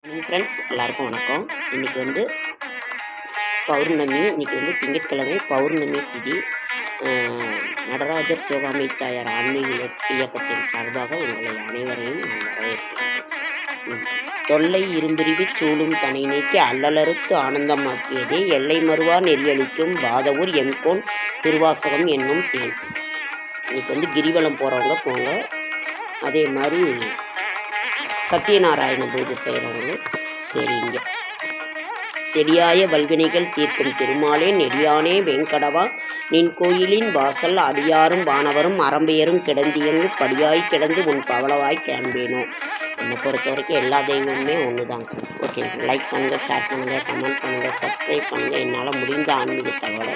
Friends எல்லாருக்கும் வணக்கம். இன்றைக்கி வந்து பௌர்ணமி. இன்றைக்கி வந்து திங்கட்கிழமை பௌர்ணமி திதி. நடராஜர் சிவகாமி தாயார் ஆன்மீக இயக்கத்தின் சார்பாக உங்களை அனைவரையும் நான் வரவேற்கிறேன். தொல்லை இரும்பிரிவு சூழும் தனை நீக்கி அல்லலறுத்து ஆனந்தமாக்கியதே எல்லை மறுவா நெறியளிக்கும் வாதவூர் எம்கோன் திருவாசகம் என்னும் தேன். இன்றைக்கி வந்து கிரிவலம் போகிறவங்க போங்க. அதே மாதிரி சத்யநாராயண பூஜை செய்கிறவங்க சரிங்க. செடியாய வல்வினைகள் தீர்க்கும் திருமாலே நெடியானே வெங்கடவா நின் கோயிலின் வாசல் அடியாரும் வானவரும் அறம்பெயரும் கிடந்தியங்கு படியாய் கிடந்து உன் பவளவாய் காண்பேனோ. என்னை பொறுத்த வரைக்கும் எல்லா தெய்வமுமே ஒன்று தாங்க. ஓகே, லைக் பண்ணுங்கள், ஷேர் பண்ணுங்கள், கமெண்ட் பண்ணுங்கள், சப்ஸ்கிரைப் பண்ணுங்கள். என்னால் முடிந்த ஆன்மீக தகவலை